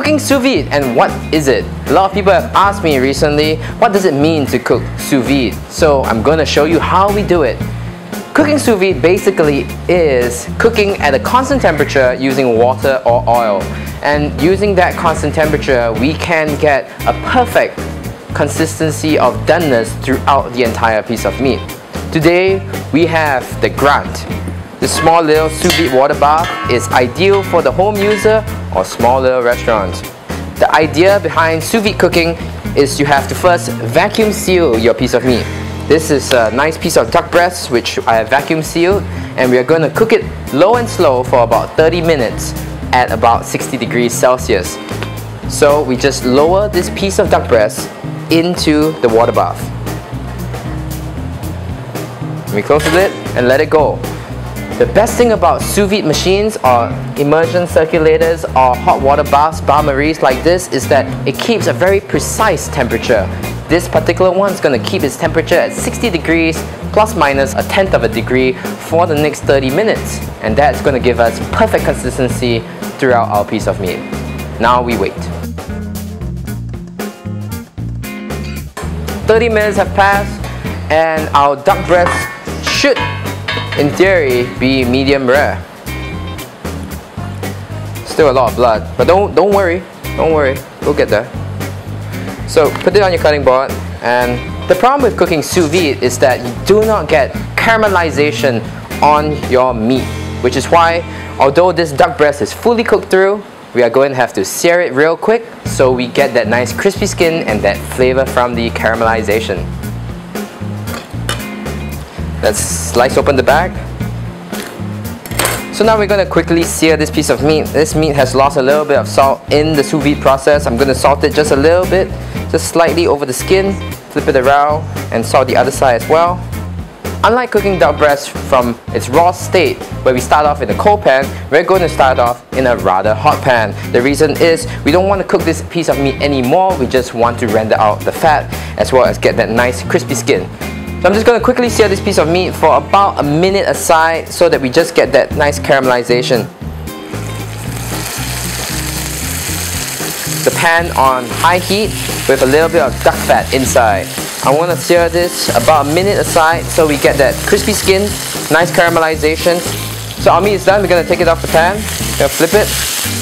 Cooking sous vide, and what is it? A lot of people have asked me recently, what does it mean to cook sous vide? So I'm going to show you how we do it. Cooking sous vide basically is cooking at a constant temperature using water or oil. And using that constant temperature, we can get a perfect consistency of doneness throughout the entire piece of meat. Today, we have the Grant. The small little sous vide water bath is ideal for the home user or small little restaurants. The idea behind sous vide cooking is you have to first vacuum seal your piece of meat. This is a nice piece of duck breast which I have vacuum sealed, and we are going to cook it low and slow for about 30 minutes at about 60 degrees Celsius. So we just lower this piece of duck breast into the water bath. We close the lid and let it go. The best thing about sous vide machines or immersion circulators or hot water baths, bain-maries like this, is that it keeps a very precise temperature. This particular one is going to keep its temperature at 60 degrees plus minus a tenth of a degree for the next 30 minutes. And that's going to give us perfect consistency throughout our piece of meat. Now we wait. 30 minutes have passed and our duck breast should, in theory, be medium rare. Still a lot of blood, but don't worry, we'll get there. So put it on your cutting board, and the problem with cooking sous vide is that you do not get caramelization on your meat, which is why, although this duck breast is fully cooked through, we are going to have to sear it real quick so we get that nice crispy skin and that flavor from the caramelization. Let's slice open the bag. So now we're going to quickly sear this piece of meat. This meat has lost a little bit of salt in the sous vide process. I'm going to salt it just a little bit, just slightly over the skin, flip it around and salt the other side as well. Unlike cooking duck breast from its raw state, where we start off in a cold pan, we're going to start off in a rather hot pan. The reason is we don't want to cook this piece of meat anymore, we just want to render out the fat as well as get that nice crispy skin. So I'm just going to quickly sear this piece of meat for about a minute aside so that we just get that nice caramelization. The pan on high heat with a little bit of duck fat inside. I want to sear this about a minute aside so we get that crispy skin, nice caramelization. So our meat is done, we're going to take it off the pan, we're going to flip it,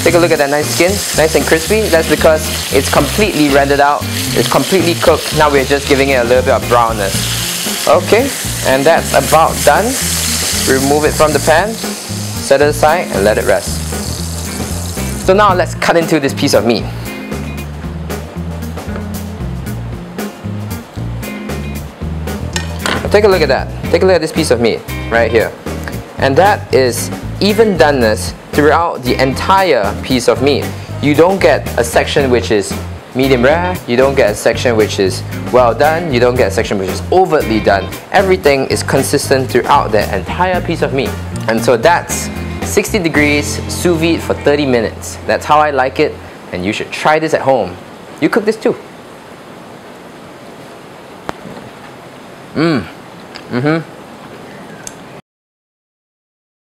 take a look at that nice skin, nice and crispy. That's because it's completely rendered out, it's completely cooked. Now we're just giving it a little bit of brownness. Okay, and that's about done. Remove it from the pan, set it aside and let it rest. So now let's cut into this piece of meat. Take a look at that. Take a look at this piece of meat right here. And that is even doneness throughout the entire piece of meat. You don't get a section which is medium rare, you don't get a section which is well done, you don't get a section which is overtly done. Everything is consistent throughout the entire piece of meat. And so that's 60 degrees sous vide for 30 minutes. That's how I like it, and you should try this at home. You cook this too.